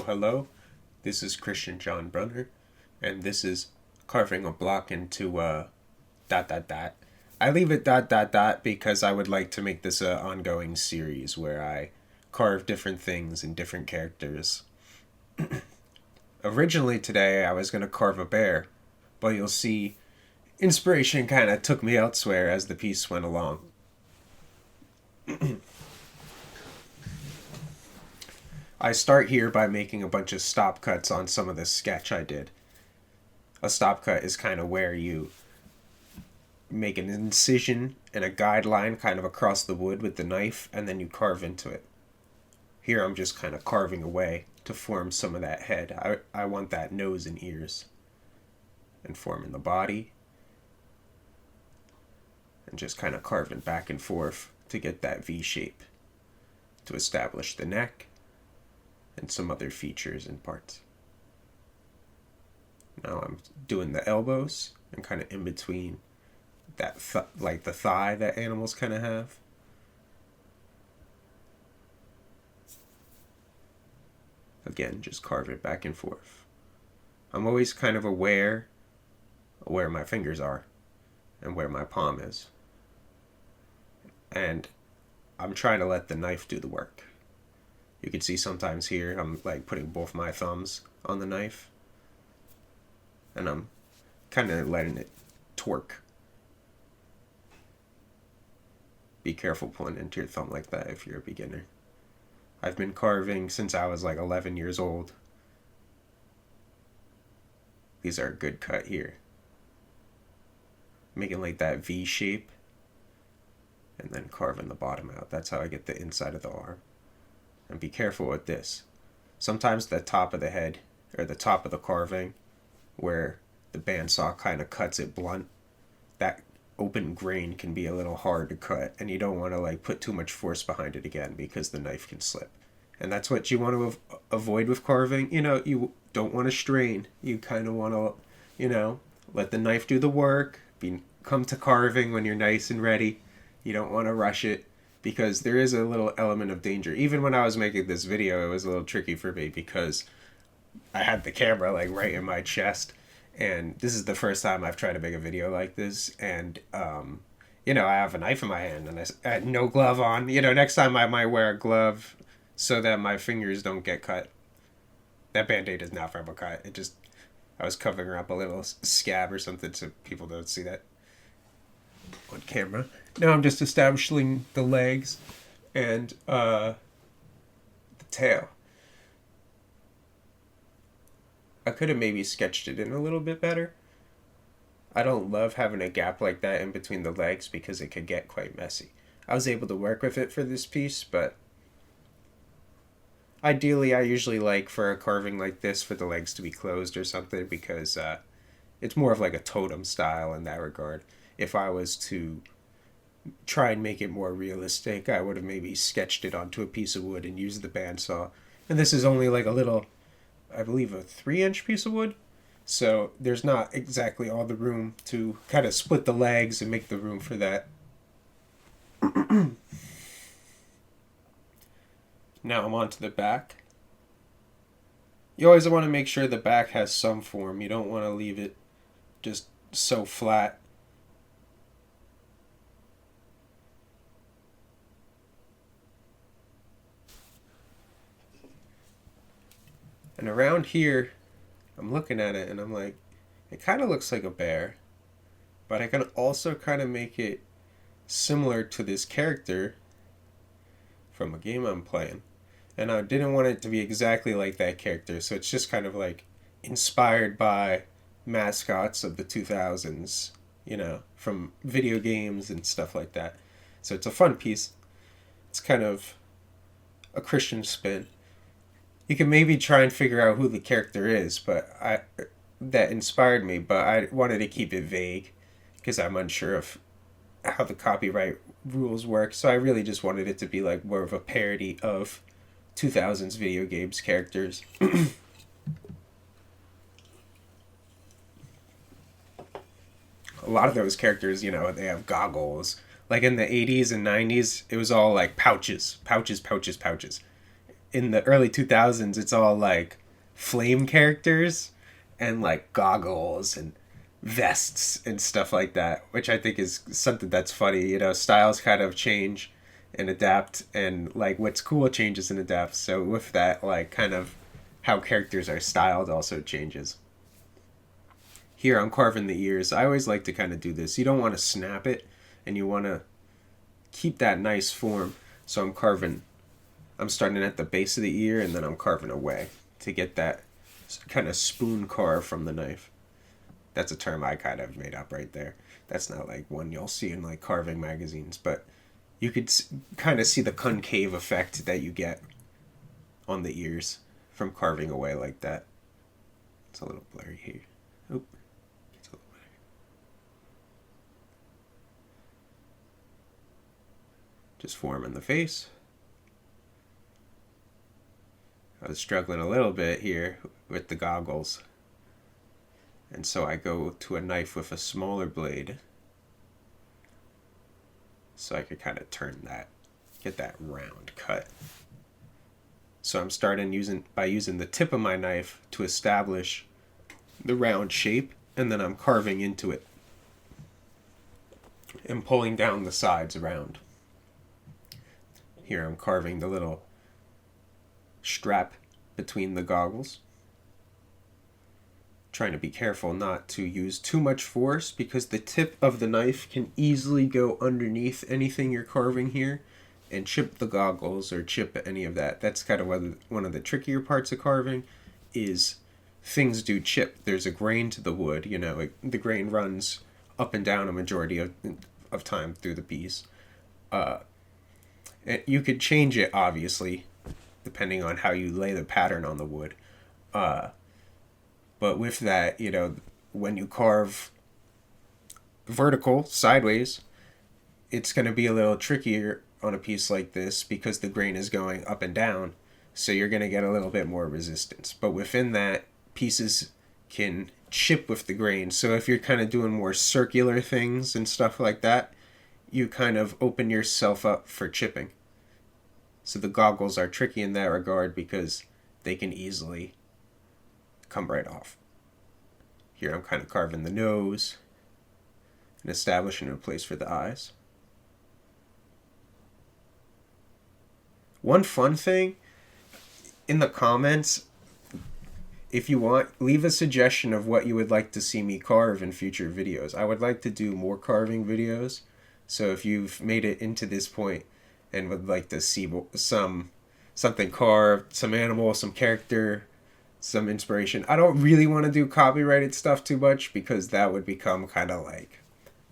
Hello. This is Christian John Brunner, and this is carving a block into dot dot dot. I leave it dot dot dot because I would like to make this an ongoing series where I carve different things and different characters. Originally today I was going to carve a bear, but you'll see inspiration kind of took me elsewhere as the piece went along. I start here by making a bunch of stop cuts on some of the sketch I did. A stop cut is kind of where you make an incision and a guideline kind of across the wood with the knife, and then you carve into it. Here I'm just kind of carving away to form some of that head. I want that nose and ears. And forming the body. And just kind of carving back and forth to get that V shape. To establish the neck. And some other features and parts. Now I'm doing the elbows and kind of in between that like the thigh that animals kind of have. Again, just carve it back and forth. I'm always kind of aware where my fingers are and where my palm is. And I'm trying to let the knife do the work. You can see sometimes here I'm like putting both my thumbs on the knife. And I'm kind of letting it torque. Be careful pulling into your thumb like that if you're a beginner. I've been carving since I was like 11 years old. These are a good cut here. Making like that V shape. And then carving the bottom out. That's how I get the inside of the arm. And be careful with this. Sometimes the top of the head, or the top of the carving, where the bandsaw kind of cuts it blunt, that open grain can be a little hard to cut, and you don't want to like put too much force behind it again because the knife can slip. And that's what you want to avoid with carving. You know, you don't want to strain. You kind of want to, let the knife do the work. Come to carving when you're nice and ready. You don't want to rush it. Because there is a little element of danger. Even when I was making this video, it was a little tricky for me because I had the camera like right in my chest. And this is the first time I've tried to make a video like this. And, I have a knife in my hand and I had no glove on. Next time I might wear a glove so that my fingers don't get cut. That Band-Aid is not forever cut. I was covering up a little scab or something so people don't see that on camera. Now I'm just establishing the legs and the tail. I could have maybe sketched it in a little bit better. I don't love having a gap like that in between the legs because it could get quite messy. I was able to work with it for this piece, but ideally I usually like for a carving like this for the legs to be closed or something because it's more of like a totem style in that regard. If I was to try and make it more realistic, I would have maybe sketched it onto a piece of wood and used the bandsaw. And this is only like a little, I believe a 3-inch piece of wood. So there's not exactly all the room to kind of split the legs and make the room for that. Now I'm on to the back. You always want to make sure the back has some form. You don't want to leave it just so flat. And around here, I'm looking at it and I'm like, it kind of looks like a bear. But I can also kind of make it similar to this character from a game I'm playing. And I didn't want it to be exactly like that character. So it's just kind of like inspired by mascots of the 2000s, from video games and stuff like that. So it's a fun piece. It's kind of a Christian spin. You can maybe try and figure out who the character is, but that inspired me, but I wanted to keep it vague because I'm unsure of how the copyright rules work. So I really just wanted it to be like more of a parody of 2000s video games characters. A lot of those characters, they have goggles. Like in the 80s and 90s, it was all like pouches. in the early 2000s, it's all like flame characters and like goggles and vests and stuff like that, which I think is something that's funny. You know, styles kind of change and adapt, and like what's cool changes and adapts. So with that, like kind of how characters are styled also changes. Here I'm carving the ears. I always like to kind of do this. You don't want to snap it, and you want to keep that nice form. So I'm starting at the base of the ear, and then I'm carving away to get that kind of spoon carve from the knife. That's a term I kind of made up right there. That's not like one you'll see in like carving magazines, but you could kind of see the concave effect that you get on the ears from carving away like that. It's a little blurry here. Oop. It's a little blurry. Just forming the face. I was struggling a little bit here with the goggles. And so I go to a knife with a smaller blade so I could kind of turn that, get that round cut. So I'm starting by using the tip of my knife to establish the round shape, and then I'm carving into it and pulling down the sides around. Here I'm carving the little strap between the goggles. Trying to be careful not to use too much force, because the tip of the knife can easily go underneath anything you're carving here and chip the goggles or chip any of that. That's kind of one of the trickier parts of carving is things do chip. There's a grain to the wood, you know, the grain runs up and down a majority of time through the piece. And you could change it, obviously, depending on how you lay the pattern on the wood. But with that, you know, when you carve vertical, sideways, it's going to be a little trickier on a piece like this because the grain is going up and down. So you're going to get a little bit more resistance. But within that, pieces can chip with the grain. So if you're kind of doing more circular things and stuff like that, you kind of open yourself up for chipping. So the goggles are tricky in that regard because they can easily come right off. Here I'm kind of carving the nose and establishing a place for the eyes. One fun thing, in the comments, if you want, leave a suggestion of what you would like to see me carve in future videos. I would like to do more carving videos. So if you've made it into this point and would like to see something carved, some animal, some character, some inspiration. I don't really want to do copyrighted stuff too much because that would become kind of like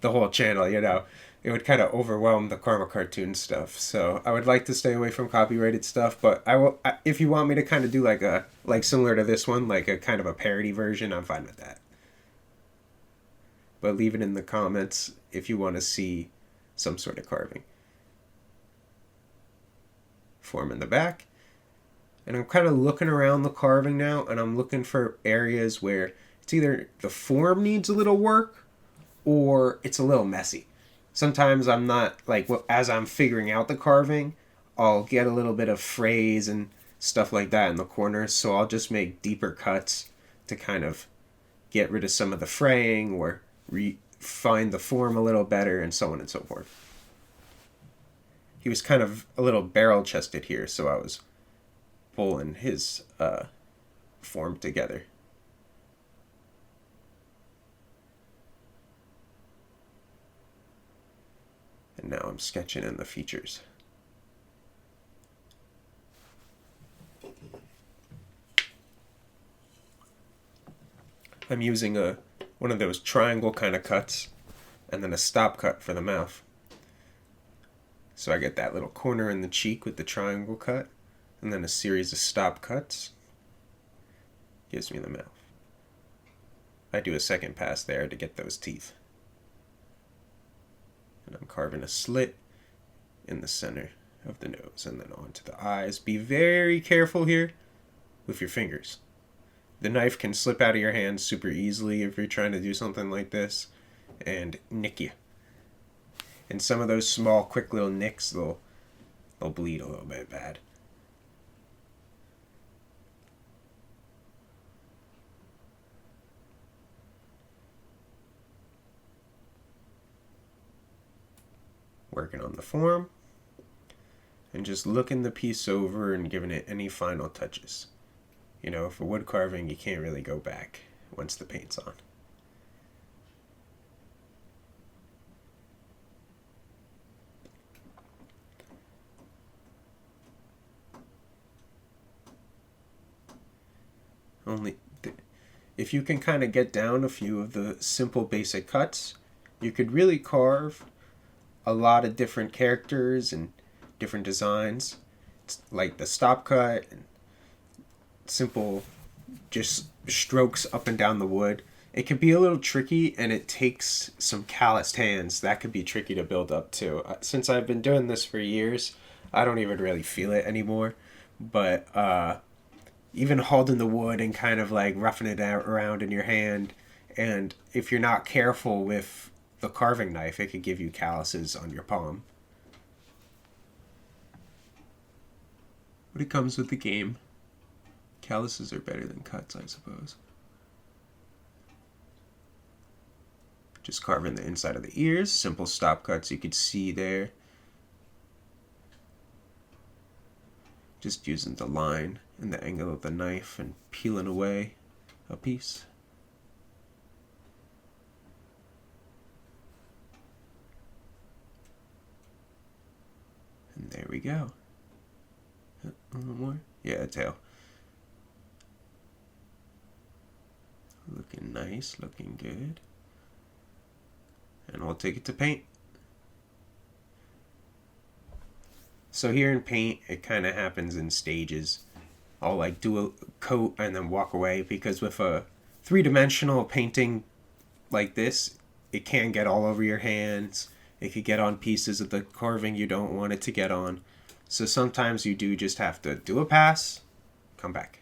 the whole channel, you know. It would kind of overwhelm the Karma cartoon stuff. So I would like to stay away from copyrighted stuff, but if you want me to kind of do like similar to this one, like a kind of a parody version, I'm fine with that. But leave it in the comments if you want to see some sort of carving. Form in the back. And I'm kind of looking around the carving now, and I'm looking for areas where it's either the form needs a little work or it's a little messy. Sometimes I'm not, like, as I'm figuring out the carving, I'll get a little bit of frays and stuff like that in the corners, so I'll just make deeper cuts to kind of get rid of some of the fraying or find the form a little better and so on and so forth. He was kind of a little barrel-chested here, so I was pulling his form together. And now I'm sketching in the features. I'm using one of those triangle kind of cuts and then a stop cut for the mouth. So I get that little corner in the cheek with the triangle cut, and then a series of stop cuts gives me the mouth. I do a second pass there to get those teeth. And I'm carving a slit in the center of the nose and then onto the eyes. Be very careful here with your fingers. The knife can slip out of your hand super easily if you're trying to do something like this and nick you. And some of those small, quick little nicks, they'll bleed a little bit bad. working on the form and just looking the piece over and giving it any final touches. You know, for wood carving, you can't really go back once the paint's on. If you can kind of get down a few of the simple basic cuts, you could really carve a lot of different characters and different designs. It's like the stop cut and simple just strokes up and down the wood. It can be a little tricky, and it takes some calloused hands. That could be tricky to build up too. Since I've been doing this for years, I don't even really feel it anymore. But even holding the wood and kind of like roughing it out around in your hand, and if you're not careful with the carving knife, it could give you calluses on your palm. But it comes with the game. Calluses are better than cuts, I suppose. Just carving the inside of the ears, simple stop cuts you could see there. Just using the line and the angle of the knife and peeling away a piece. And there we go. A little more? Yeah, a tail. Looking nice, looking good. And we'll take it to paint. So here in paint, it kind of happens in stages. I'll like do a coat and then walk away, because with a three-dimensional painting like this, it can get all over your hands. It could get on pieces of the carving you don't want it to get on. So sometimes you do just have to do a pass, come back.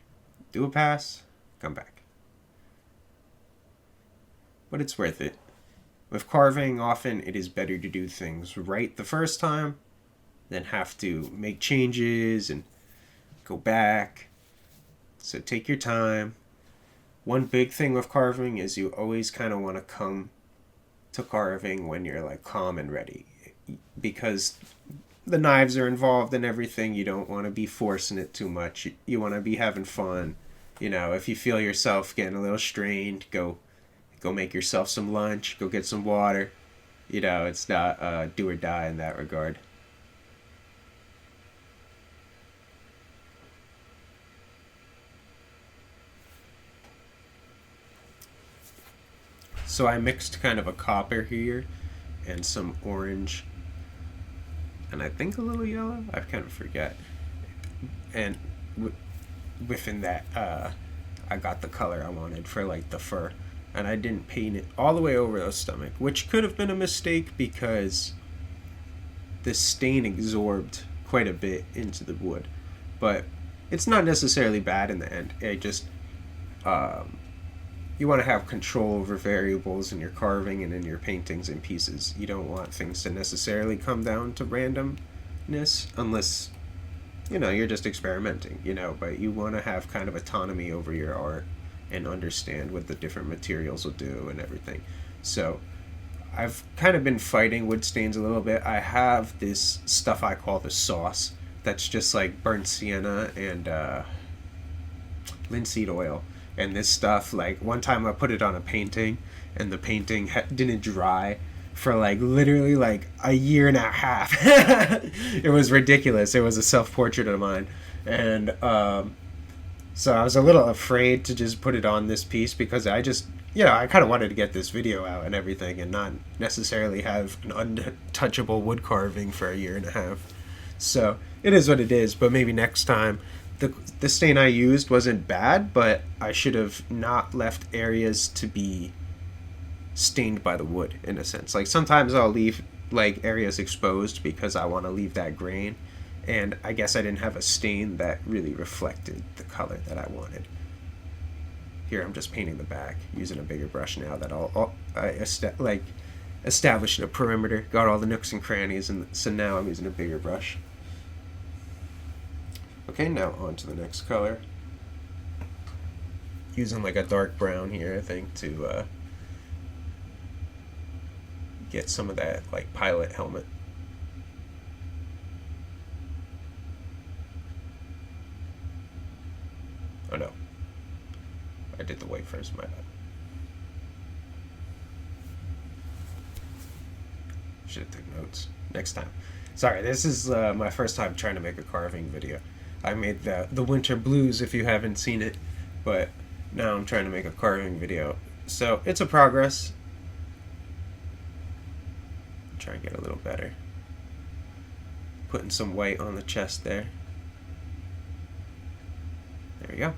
Do a pass, come back. But it's worth it. With carving, often it is better to do things right the first time than have to make changes and go back. So take your time. One big thing with carving is you always kind of want to come to carving when you're like calm and ready, because the knives are involved and everything. You don't want to be forcing it too much. You want to be having fun. You know, if you feel yourself getting a little strained, go make yourself some lunch, go get some water. You know, it's not do or die in that regard. So I mixed kind of a copper here and some orange and I think a little yellow. I kind of forget. And within that, I got the color I wanted for like the fur. And I didn't paint it all the way over the stomach, which could have been a mistake because the stain absorbed quite a bit into the wood. But it's not necessarily bad in the end. It just, you want to have control over variables in your carving and in your paintings and pieces. You don't want things to necessarily come down to randomness unless, you know, you're just experimenting, you know, but you want to have kind of autonomy over your art and understand what the different materials will do and everything. So I've kind of been fighting wood stains a little bit. I have this stuff I call the sauce that's just like burnt sienna and linseed oil. And this stuff, like one time I put it on a painting and the painting didn't dry for like literally like a year and a half. It was ridiculous. It was a self-portrait of mine. And so I was a little afraid to just put it on this piece because I just, you know, I kind of wanted to get this video out and everything and not necessarily have an untouchable wood carving for a year and a half. So it is what it is, but maybe next time. The stain I used wasn't bad, but I should have not left areas to be stained by the wood, in a sense. Like sometimes I'll leave like areas exposed because I want to leave that grain, and I guess I didn't have a stain that really reflected the color that I wanted. Here I'm just painting the back using a bigger brush now that I established a perimeter, got all the nooks and crannies, and so now I'm using a bigger brush. Okay, now on to the next color. Using like a dark brown here, I think, to get some of that like pilot helmet did the white first, my bad. Should have taken notes next time. Sorry, this is my first time trying to make a carving video. I made the winter blues if you haven't seen it, but now I'm trying to make a carving video. So it's a progress. Try and get a little better. Putting some white on the chest there. There we go.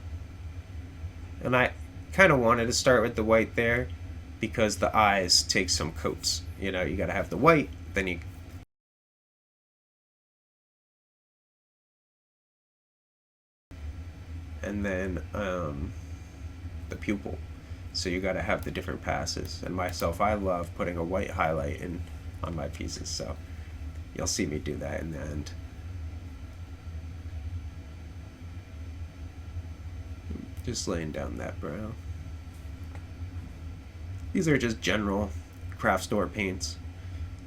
And I kind of wanted to start with the white there because the eyes take some coats. You know, you gotta have the white, then you and then the pupil. So you got to have the different passes. And myself, I love putting a white highlight in on my pieces. So you'll see me do that in the end. Just laying down that brow. These are just general craft store paints.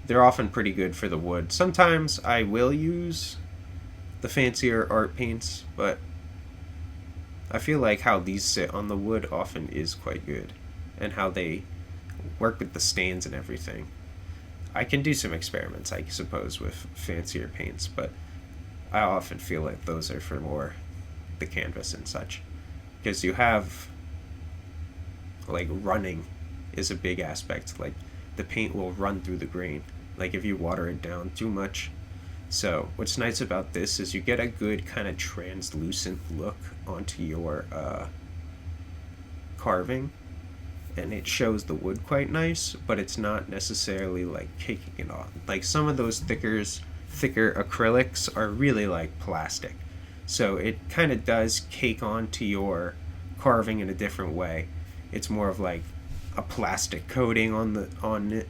They're often pretty good for the wood. Sometimes I will use the fancier art paints, but I feel like how these sit on the wood often is quite good, and how they work with the stains and everything. I can do some experiments, I suppose, with fancier paints, but I often feel like those are for more the canvas and such. Because you have, like, running is a big aspect. Like, the paint will run through the grain. Like, if you water it down too much. So what's nice about this is you get a good kind of translucent look onto your carving, and it shows the wood quite nice, but it's not necessarily like caking it on. Like some of those thicker acrylics are really like plastic, so it kind of does cake onto your carving in a different way. It's more of like a plastic coating on it,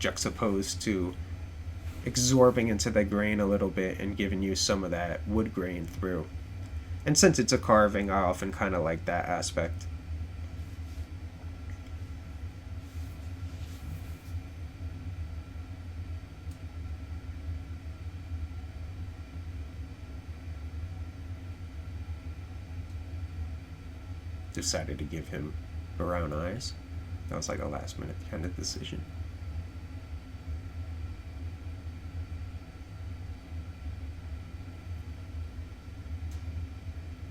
juxtaposed to absorbing into the grain a little bit and giving you some of that wood grain through. And since it's a carving, I often kind of like that aspect. Decided to give him brown eyes. That was like a last minute kind of decision.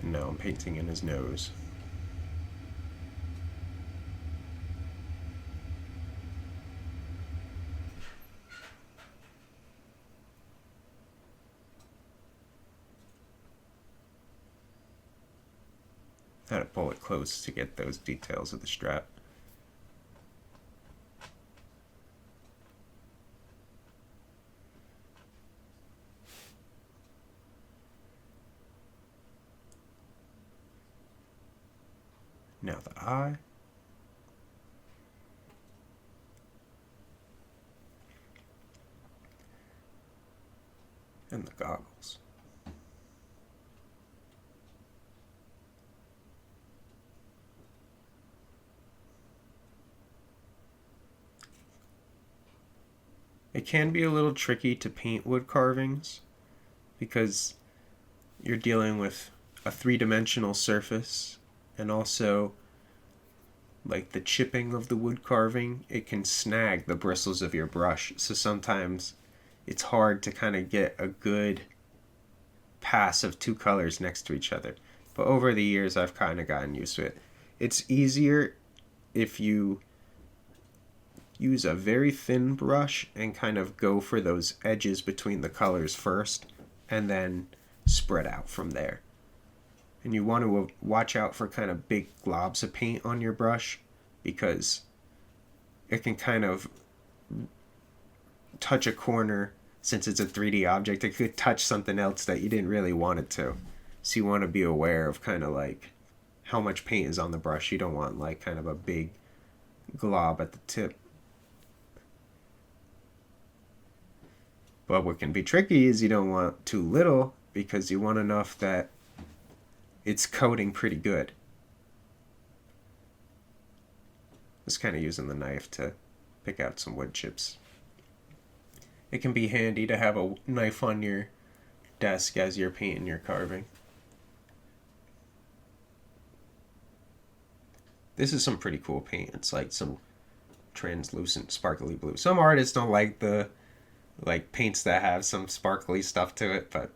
And now I'm painting in his nose. I had to pull it close to get those details of the strap. Now the eye. And the goggles. It can be a little tricky to paint wood carvings because you're dealing with a three-dimensional surface, and also like the chipping of the wood carving, it can snag the bristles of your brush. So sometimes it's hard to kind of get a good pass of two colors next to each other. But over the years, I've kind of gotten used to it. It's easier if you use a very thin brush and kind of go for those edges between the colors first and then spread out from there. And you want to watch out for kind of big globs of paint on your brush because it can kind of touch a corner. Since it's a 3D object, it could touch something else that you didn't really want it to. So you want to be aware of kind of like how much paint is on the brush. You don't want like kind of a big glob at the tip. But what can be tricky is you don't want too little because you want enough that it's coating pretty good. Just kind of using the knife to pick out some wood chips. It can be handy to have a knife on your desk as you're painting your carving. This is some pretty cool paint. It's like some translucent sparkly blue. Some artists don't like the paints that have some sparkly stuff to it, but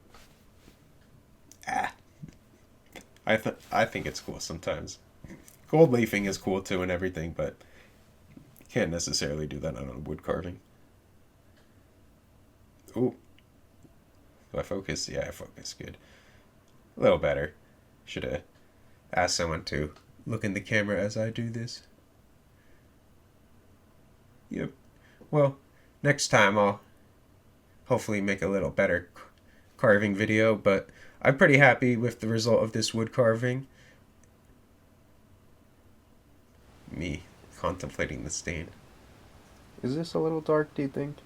I think it's cool sometimes. Gold leafing is cool too and everything, but you can't necessarily do that on a wood carving. Ooh. Do I focus? Yeah, I focus. Good. A little better. Should have asked someone to look in the camera as I do this. Yep. Well, next time I'll hopefully make a little better carving video, but I'm pretty happy with the result of this wood carving. Me contemplating the stain. Is this a little dark, do you think?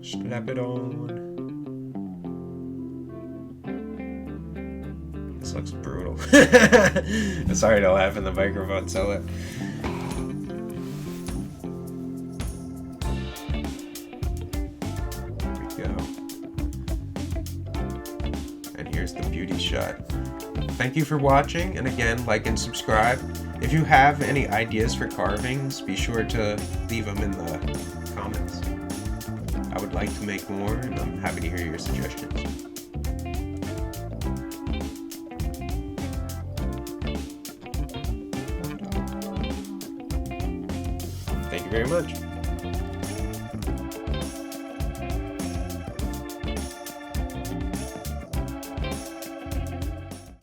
Slap it on. This looks brutal. Sorry to laugh in the microphone, tell it. There we go. And here's the beauty shot. Thank you for watching, and again, like and subscribe. If you have any ideas for carvings, be sure to leave them in the comments. I would like to make more, and I'm happy to hear your suggestions. Thank you very much.